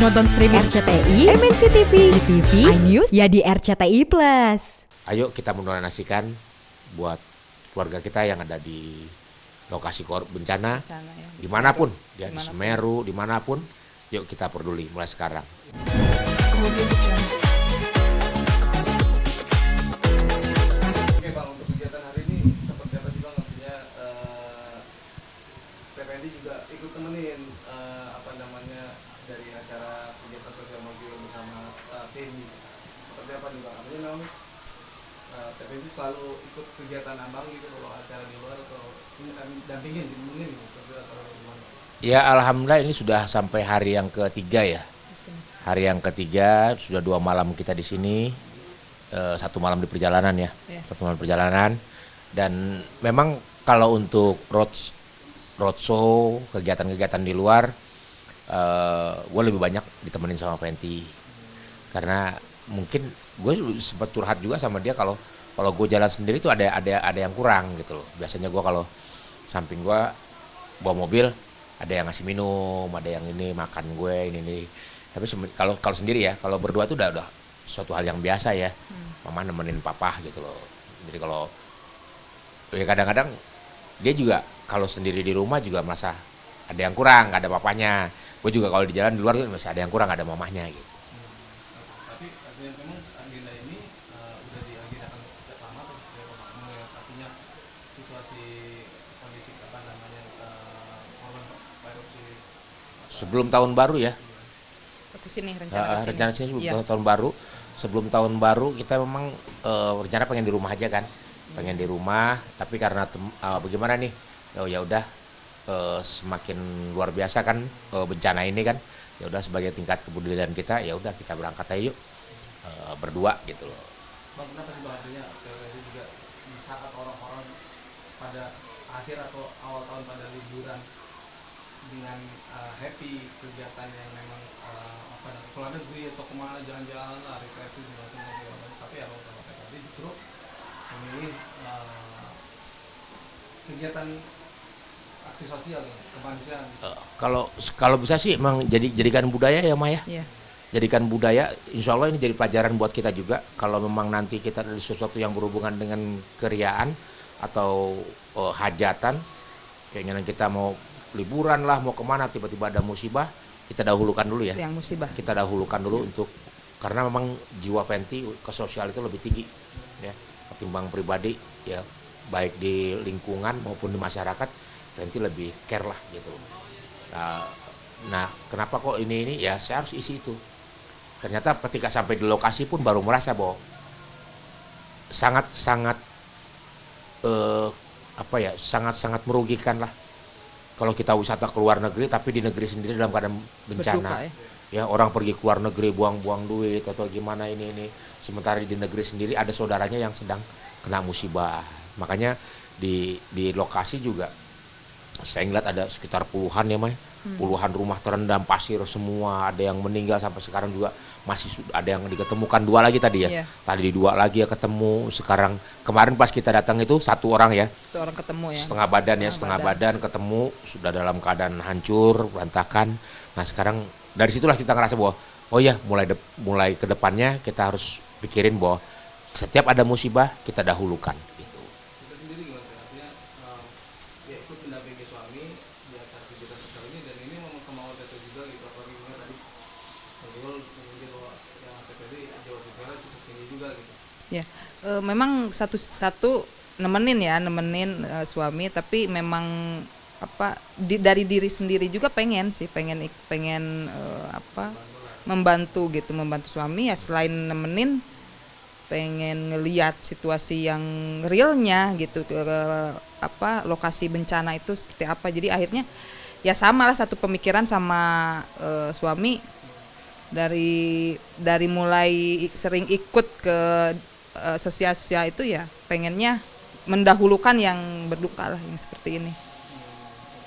Nonton streaming RCTI, MNC TV, GTV, iNews, ya di RCTI Plus. Ayo kita mendonasikan buat keluarga kita yang ada di lokasi bencana, Ya, dimanapun, di Semeru, dimanapun. Yuk kita peduli mulai sekarang. Oke Bang, untuk kegiatan hari ini seperti apa sih Bang? Maksudnya PPND juga ikut temenin dari acara kegiatan sosial mobil bersama tim. Seperti apa nih Bang? Artinya memang PPND selalu ikut kegiatan Abang gitu kalau acara di luar atau dampingin, dimunin gitu atau gimana? Ya alhamdulillah ini sudah sampai hari yang ketiga ya. Hari yang ketiga sudah 2 malam kita di sini, 1 malam di perjalanan ya, 1 malam perjalanan. Dan memang kalau untuk roadshow, kegiatan-kegiatan di luar, gue lebih banyak ditemenin sama Penti. Karena mungkin gue sempat curhat juga sama dia kalau gue jalan sendiri tuh ada yang kurang gitu loh. Biasanya gue kalau samping gue bawa mobil, ada yang ngasih minum, ada yang ini makan gue ini. Tapi kalau sendiri ya, kalau berdua tuh udah suatu hal yang biasa ya. Mama nemenin papa gitu loh. Jadi kalau ya kadang-kadang dia juga kalau sendiri di rumah juga merasa ada yang kurang, nggak ada papanya. Gue juga kalau di jalan di luar tuh masih ada yang kurang, nggak ada mamahnya gitu. Tapi artinya memang agenda ini udah diagendakan sejak lama atau seperti apa Bang? Melihat artinya situasi kondisi korban erupsi Sebelum tahun baru ya. Kesini rencana Sini tahun baru. Sebelum tahun baru kita memang rencana pengen di rumah aja kan, pengen di rumah. Tapi karena bagaimana nih, ya udah semakin luar biasa kan bencana ini kan, ya udah sebagai tingkat kepedulian kita, ya udah kita berangkat aja yuk berdua gitu loh. Bang, kenapa sih Bang artinya PPND juga di saat orang-orang pada akhir atau awal tahun pada liburan dengan happy kegiatan yang memang keluar negeri atau kemana jalan-jalan lah, refreshing macam-macam, tapi ya kalau PPND justru memilih kegiatan aksi sosial kemanusiaan. Kalau bisa sih emang jadikan budaya ya Maya. Iya. Jadikan budaya, insya Allah ini jadi pelajaran buat kita juga. Kalau memang nanti kita ada sesuatu yang berhubungan dengan keriaan atau hajatan, keinginan kita mau liburan lah, mau kemana, tiba-tiba ada musibah, kita dahulukan dulu ya. Yang musibah. Kita dahulukan dulu untuk, karena memang jiwa Penti ke sosial itu lebih tinggi ya, ketimbang pribadi ya, baik di lingkungan maupun di masyarakat, Penti lebih care lah gitu. Nah, kenapa kok ini ya saya harus isi itu. Ternyata ketika sampai di lokasi pun baru merasa bahwa sangat sangat merugikan lah kalau kita wisata ke luar negeri tapi di negeri sendiri dalam keadaan bencana. Berduka, ya orang pergi ke luar negeri buang-buang duit atau gimana ini sementara di negeri sendiri ada saudaranya yang sedang kena musibah. Makanya di lokasi juga saya ngeliat ada sekitar puluhan ya May, puluhan rumah terendam pasir semua, ada yang meninggal sampai sekarang juga masih ada yang diketemukan 2 lagi tadi ya. Iya. Tadi 2 lagi ya ketemu, sekarang kemarin pas kita datang itu 1 orang ya. Itu orang ketemu ya. Setengah badan ketemu sudah dalam keadaan hancur, berantakan. Nah, sekarang dari situlah kita ngerasa bahwa oh ya mulai ke depannya kita harus pikirin bahwa setiap ada musibah kita dahulukan gitu. Kita sendiri gimana sih? Artinya ya ikut mendampingi suami di acara kegiatan sosial ini, dan ini memang kemauan Teteh juga gitu, apalagi ingat tadi Bang mungkin bahwa yang PPND Jawa Sosial itu tinggi juga gitu. Ya, memang satu nemenin suami, tapi memang dari diri sendiri juga pengen membantu suami ya, selain nemenin pengen ngelihat situasi yang realnya gitu, lokasi bencana itu seperti apa. Jadi akhirnya ya sama lah, satu pemikiran sama suami, dari mulai sering ikut ke sosial itu ya pengennya mendahulukan yang berduka lah, yang seperti ini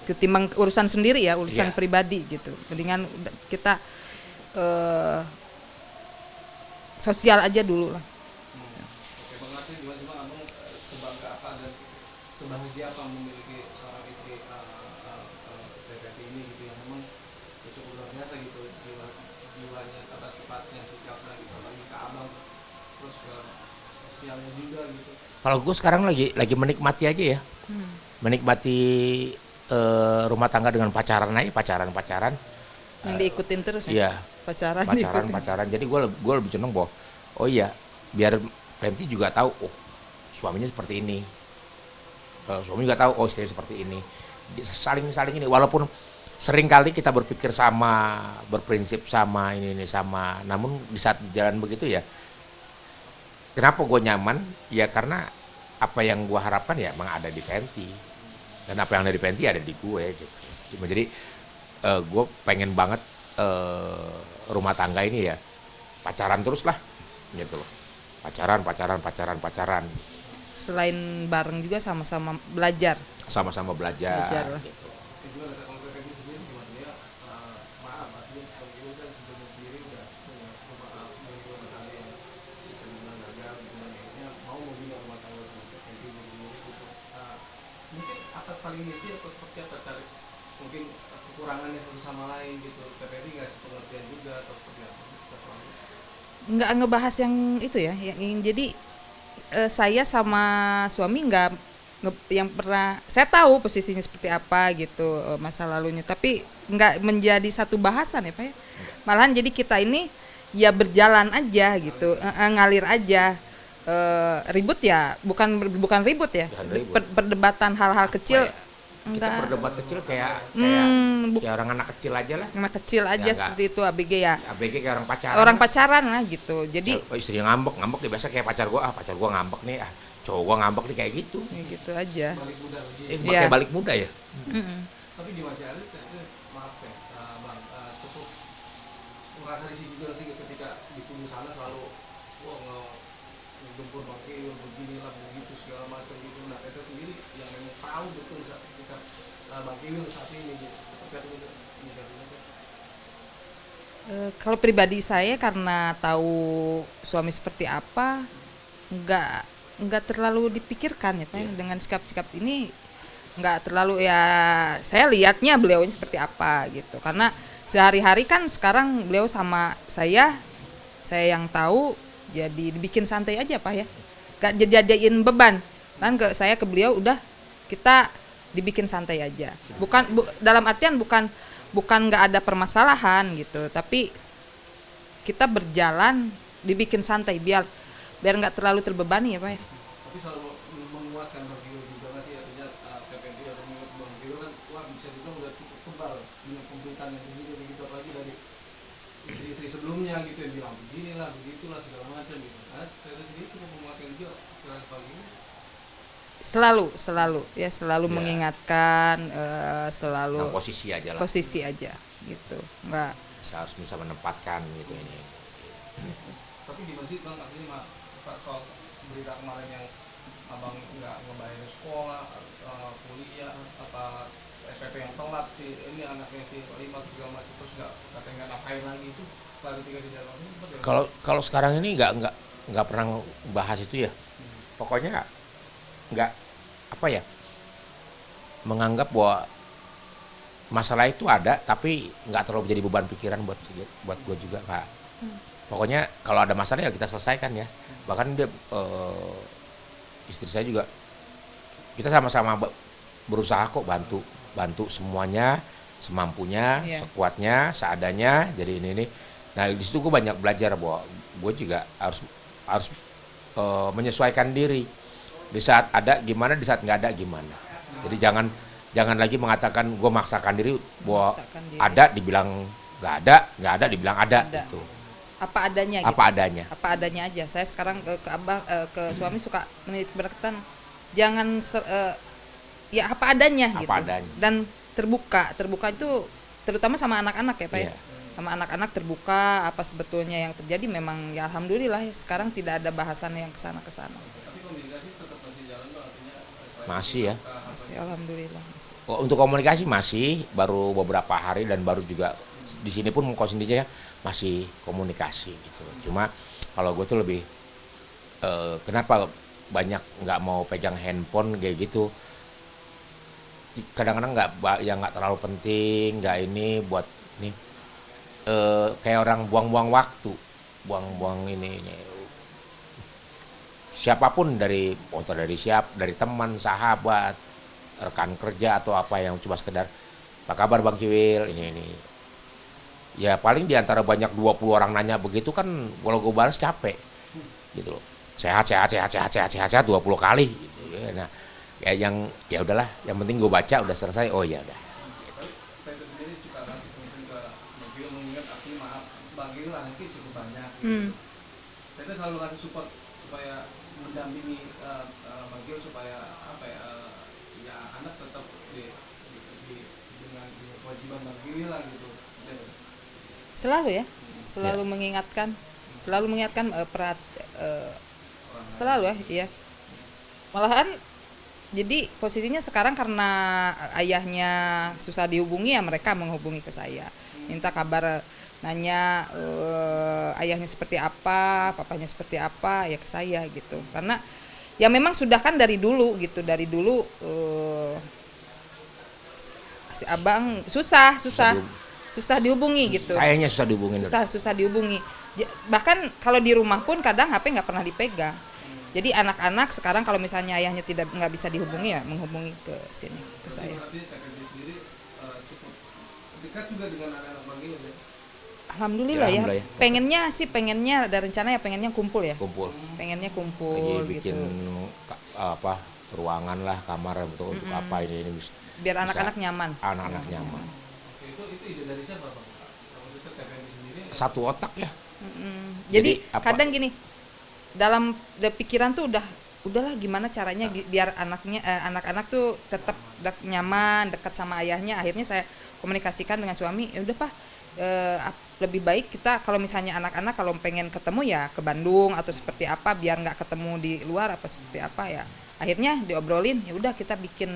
ketimbang urusan sendiri ya, urusan pribadi gitu. Mendingan kita sosial aja dulu lah. Oke Bang, artinya gimana sih Bang, Abang sebangga apa dan sebahagia apa memiliki seorang istri PPND ini gitu, yang memang cukup luar biasa gitu, terus ke sosialnya juga gitu. Kalau gue sekarang lagi menikmati aja ya, menikmati rumah tangga dengan pacaran aja, pacaran. Yang diikutin terus ya. Iya, Pacaran diikutin. pacaran. Jadi gue lebih cenderung bahwa, oh iya, biar Fenty juga tahu, oh suaminya seperti ini, suami juga tahu, oh istrinya seperti ini, saling ini. Walaupun sering kali kita berpikir sama, berprinsip sama, ini sama, namun di saat jalan begitu ya, kenapa gue nyaman? Ya karena apa yang gue harapkan ya emang ada di Fenty, dan apa yang ada di Fenty ada di gue gitu. Cuma jadi gue pengen banget rumah tangga ini ya pacaran terus lah gitu loh, pacaran. Selain bareng juga sama-sama belajar. Sama-sama belajar Belajar lah. gitu. Itu juga kata kalau Feby sendiri gimana ya, maaf artinya Feby kan sebelumnya sendiri udah punya rumah tangga yang bisa dibilang gagal gitu, dan akhirnya mau membina rumah tangga untuk Feby sendiri gitu. Mungkin akan saling ngisi atau seperti apa, cari mungkin kekurangannya satu sama lain gitu, Feby ngasih pengertian juga atau seperti apa? Nggak ngebahas yang itu ya, yang jadi saya sama suami yang pernah saya tahu posisinya seperti apa gitu, masa lalunya, tapi nggak menjadi satu bahasan ya Pak ya. Malahan jadi kita ini ya berjalan aja gitu, ngalir aja. Ribut ya bukan ribut ya, Bukan ribut. perdebatan hal-hal kecil. Apa ya? Kita berdebat kecil kayak orang anak kecil aja lah. Anak kecil aja Ya, seperti itu ABG ya. ABG kayak orang pacaran. Orang pacaran lah gitu. Jadi ya, istrinya ngambek ya biasa kayak pacar gua ngambek nih, cowok gua ngambek nih kayak gitu. ya gitu aja. Balik muda lagi. Iya. Kayak balik muda ya. Tapi di Maja Elit itu maaf ya, bang, cukup merasa risih juga sih ketika di kubu sana selalu ngegempur Bang Kiul beginilah begitu segala macam gitu. Nah kita sendiri yang memang tahu betul ketika Bang Kiul saat ini gitu, seperti apa gitu. Kalau pribadi saya karena tahu suami seperti apa, nggak terlalu dipikirkan ya Pak ya. Dengan sikap-sikap ini nggak terlalu ya, saya lihatnya beliau ini seperti apa gitu, karena sehari-hari kan sekarang beliau sama saya yang tahu, jadi dibikin santai aja Pak ya, nggak dijadiin beban kan, saya ke beliau udah kita dibikin santai aja, dalam artian bukan nggak ada permasalahan gitu, tapi kita berjalan dibikin santai biar nggak terlalu terbebani ya Pak ya. Tapi selalu menguatkan Bang Kiul juga nggak sih, artinya PPNP atau menurut Bang Kiul kan wah bisa juga udah cukup tebal dengan pemberitaan yang begitu apalagi dari istri-istri sebelumnya gitu yang bilang beginilah begitulah segala macam gitu. Nah, saya sendiri cukup menguatkan juga pikiran Bang Kiul. Selalu ya, selalu Ya. mengingatkan, selalu Nah, posisi aja lah. posisi aja gitu, nggak Saya harus bisa menempatkan gitu ini. Tapi di masjid Bang, artinya Pak, soal berita kemarin yang abang nggak ngebayarin sekolah, kuliah, apa SPP yang telat sih, ini anaknya si 5 segala macam, terus katanya nggak nafkahin lagi, itu ketika di dalam ini betul ya? Kalau sekarang ini nggak pernah bahas itu ya. Pokoknya nggak apa ya, menganggap bahwa masalah itu ada tapi nggak terlalu jadi beban pikiran buat gue juga Kak. Pokoknya kalau ada masalah ya kita selesaikan ya. Bahkan dia istri saya juga, kita sama-sama berusaha kok bantu semuanya semampunya, Iya. sekuatnya, seadanya. Jadi ini. Nah di situ gue banyak belajar bahwa gue juga harus menyesuaikan diri. Di saat ada gimana, di saat nggak ada gimana. Jadi jangan lagi mengatakan gue maksakan diri bahwa Memaksakan diri. ada dibilang nggak ada dibilang ada. Ada. Gitu. apa adanya gitu. Apa adanya aja. Saya sekarang ke abah, ke suami suka menitik beratkan, jangan ya apa adanya Apa gitu. adanya. Dan terbuka itu terutama sama anak-anak ya Pak ya. Iya. Sama anak-anak terbuka apa sebetulnya yang terjadi, memang ya alhamdulillah ya, sekarang tidak ada bahasan yang kesana. Tapi komunikasi tetap masih jalan Bang, artinya Masih ya. Masih alhamdulillah. Untuk komunikasi masih, baru beberapa hari dan baru juga di sini pun kondisinya masih komunikasi gitu. Cuma kalau gue tuh lebih kenapa banyak nggak mau pegang handphone kayak gitu. Kadang-kadang nggak terlalu penting, nggak ini buat nih kayak orang buang-buang waktu, buang-buang ini siapapun dari dari teman, sahabat, rekan kerja atau apa yang cuma sekedar apa kabar Bang Kiwil ini. Ya paling diantara banyak 20 orang nanya begitu kan kalau gue balas capek gitu loh. Sehat 20 kali gitu. Nah, ya udahlah, yang penting gue baca udah selesai. Oh ya udah. Saya sendiri suka kasih mungkin ke Bagio mengingat aku maaf Bagio lah mungkin cukup banyak. Saya selalu kasih support supaya mendampingi Bagio supaya apa ya anak tetap dengan kewajiban Bagio lah gitu. Selalu ya, selalu mengingatkan, selalu ya. Malahan jadi posisinya sekarang karena ayahnya susah dihubungi ya mereka menghubungi ke saya, minta kabar, nanya ayahnya seperti apa, papanya seperti apa, ya ke saya gitu. Karena ya memang sudah kan dari dulu si abang susah dihubungi gitu. Sayangnya susah dihubungin. Susah dihubungi. Bahkan kalau di rumah pun kadang HP nggak pernah dipegang. Jadi anak-anak sekarang kalau misalnya ayahnya nggak bisa dihubungi ya menghubungi ke sini ke saya. Artinya kakak sendiri cukup dekat juga dengan anak-anak Bagio ya. Alhamdulillah ya. Pengennya ada rencana ya pengennya kumpul ya. Pengennya Lagi kumpul bikin gitu. ruangan lah, kamar untuk apa ini Biar anak-anak nyaman. Anak-anak nyaman. Oke, itu ide dari siapa Bang? Maksudnya kakak sendiri Satu otak ya. Jadi apa? kadang gini, dalam pikiran tuh udahlah gimana caranya biar anak-anak tuh tetap nyaman dekat sama ayahnya. Akhirnya saya komunikasikan dengan suami, ya udah Pak, lebih baik kita kalau misalnya anak-anak kalau pengen ketemu ya ke Bandung atau seperti apa biar nggak ketemu di luar apa seperti apa ya. Akhirnya diobrolin, ya udah kita bikin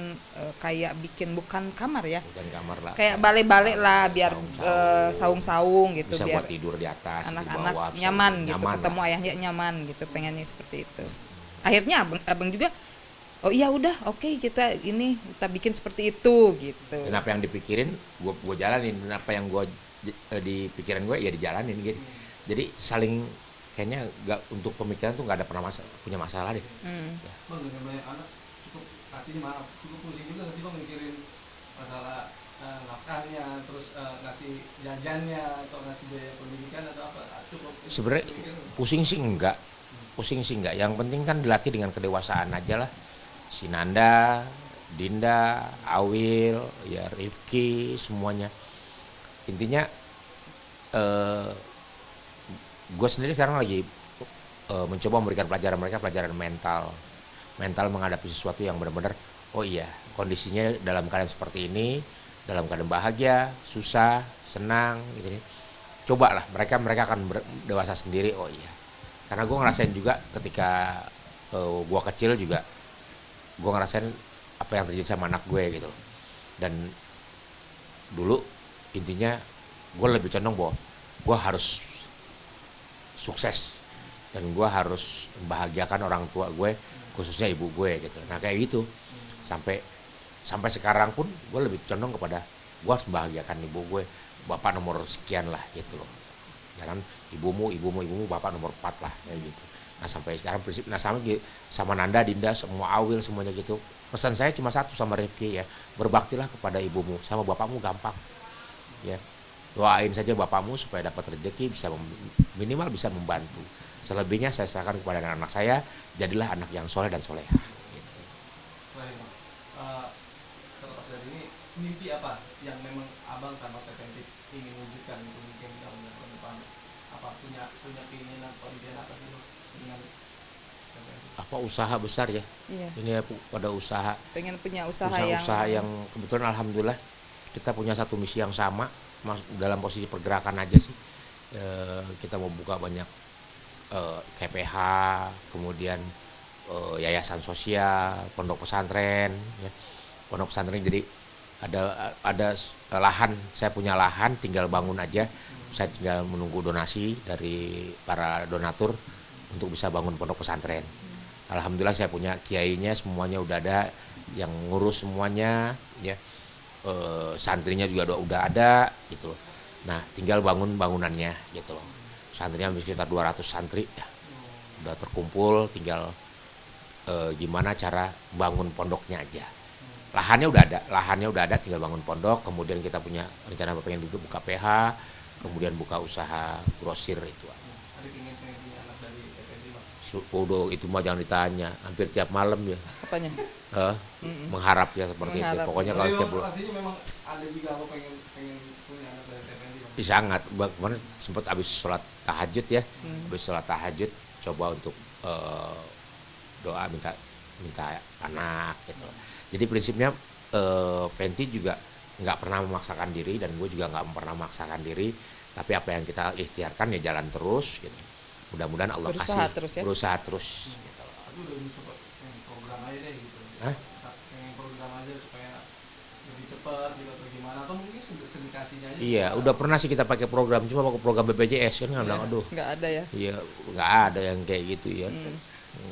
kayak bikin bukan kamar ya. Bukan kamar lah. Kayak balik-balik lah biar saung-saung gitu Bisa biar buat tidur di atas, anak-anak di bawah, bisa nyaman gitu nyaman ketemu lah. ayahnya nyaman gitu, pengennya seperti itu. Akhirnya abang juga oh iya udah oke, kita bikin seperti itu gitu. Dan apa yang dipikirin gue jalanin, dan apa yang gue di pikiran gue ya dijalanin gitu. Jadi saling kayaknya nggak, untuk pemikiran tuh nggak ada pernah punya masalah deh. Ya. Bang, dengan banyak anak cukup pusing juga nggak sih Bang mikirin masalah nafkahnya, terus ngasih jajannya atau ngasih biaya pendidikan atau apa, cukup Sebenarnya pusing sih enggak, yang penting kan dilatih dengan kedewasaan aja lah. Si Nanda, Dinda, Awil, ya Rifki, semuanya. Intinya gue sendiri sekarang lagi mencoba memberikan pelajaran mereka, pelajaran mental menghadapi sesuatu yang benar-benar oh iya kondisinya dalam keadaan seperti ini, dalam keadaan bahagia, susah, senang gitu nih. Cobalah mereka akan dewasa sendiri. Oh iya, karena gue ngerasain juga ketika gue kecil juga gue ngerasain apa yang terjadi sama anak gue gitu. Dan dulu intinya gue lebih condong bahwa gue harus sukses dan gue harus membahagiakan orang tua gue, khususnya ibu gue gitu. Nah kayak gitu sampai sekarang pun gue lebih condong kepada gue harus membahagiakan ibu gue, bapak nomor sekian lah gitu loh. Jangan ibumu bapak nomor 4 lah kayak gitu. Nah sampai sekarang prinsip sama Nanda, Dinda, semua Awil semuanya gitu. Pesan saya cuma satu sama Rifki ya, berbaktilah kepada ibumu, sama bapakmu gampang ya. Doain saja bapakmu supaya dapat rezeki, minimal bisa membantu. Selebihnya saya serahkan kepada anak-anak saya, jadilah anak yang soleh dan soleha. Gitu. Baik, Bang. Terlepas dari ini, mimpi apa yang memang abang tanpa preventif ingin wujudkan untuk mungkin tahun depan? Apa punya keinginan atau impian apa sih dengan preventif? Apa usaha besar ya? Iya. Ini pada usaha. Pengen punya usaha yang kebetulan alhamdulillah kita punya satu misi yang sama, dalam posisi pergerakan aja sih. Kita mau buka banyak KPH, kemudian yayasan sosial, pondok pesantren ya. Pondok pesantren jadi ada lahan, saya punya lahan tinggal bangun aja. Saya tinggal menunggu donasi dari para donatur untuk bisa bangun pondok pesantren. Alhamdulillah saya punya kiainya, semuanya udah ada yang ngurus semuanya ya. Santrinya juga udah ada gitu loh. Nah tinggal bangunannya gitu loh. Santrinya sekitar 200 santri ya. Udah terkumpul, tinggal gimana cara bangun pondoknya aja. Lahannya udah ada, tinggal bangun pondok. Kemudian kita punya rencana pengen juga buka PH, kemudian buka usaha grosir itu. Ada pengen punya anak dari FND Bang. Udah itu mah jangan ditanya, hampir tiap malam ya Apanya? mengharap ya seperti Mengharap. itu. Pokoknya kalau setiap bulan Artinya memang ada juga lo pengen punya anak dari FND Bang. sangat. Kemarin sempat habis sholat tahajud ya, habis sholat tahajud coba untuk doa minta anak gitu. Jadi prinsipnya Fenty juga nggak pernah memaksakan diri dan gue juga nggak pernah memaksakan diri, tapi apa yang kita ikhtiarkan ya jalan terus gitu. Mudah-mudahan Allah Berusaha kasih terus ya? berusaha terus gitu. Aku udah mencoba pengen program aja deh gitu. Hah? Pengen program aja supaya lebih cepat gitu atau gimana, atau mungkin sedikasinya aja. Iya, udah pernah sih kita pakai program, cuma pakai program BPJS kan nggak bilang aduh. Nggak ada ya? Iya, nggak ada yang kayak gitu ya.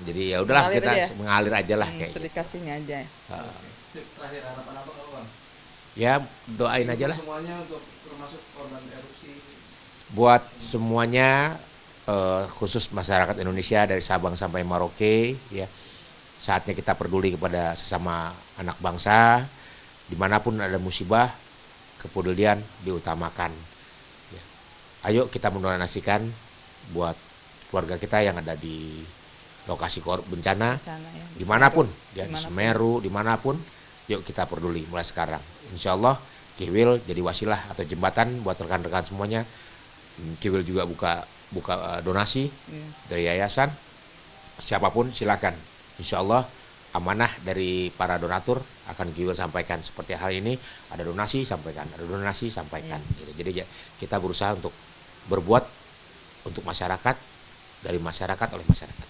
Jadi ya udahlah Mengalir kita aja ya? mengalir aja lah kayak gitu. Sedikasinya aja. Sip, terakhir harapan apa kalau Bang? Ya doain aja lah Semuanya untuk termasuk korban erupsi. buat semuanya, khusus masyarakat Indonesia dari Sabang sampai Merauke ya. Saatnya kita peduli kepada sesama anak bangsa, dimanapun ada musibah, kepedulian diutamakan. Ya. Ayo kita mendonasikan buat keluarga kita yang ada di lokasi bencana, Bencana ya, di dimanapun, ya, di Dimanapun. Semeru, dimanapun, yuk kita peduli mulai sekarang. Insya Allah Kiwil jadi wasilah atau jembatan buat rekan-rekan semuanya. Kiwil juga buka donasi dari yayasan, siapapun silakan. Insya Allah amanah dari para donatur akan Kiwil sampaikan seperti hal ini, ada donasi sampaikan, ada donasi sampaikan. Gitu. Jadi kita berusaha untuk berbuat untuk masyarakat, dari masyarakat oleh masyarakat.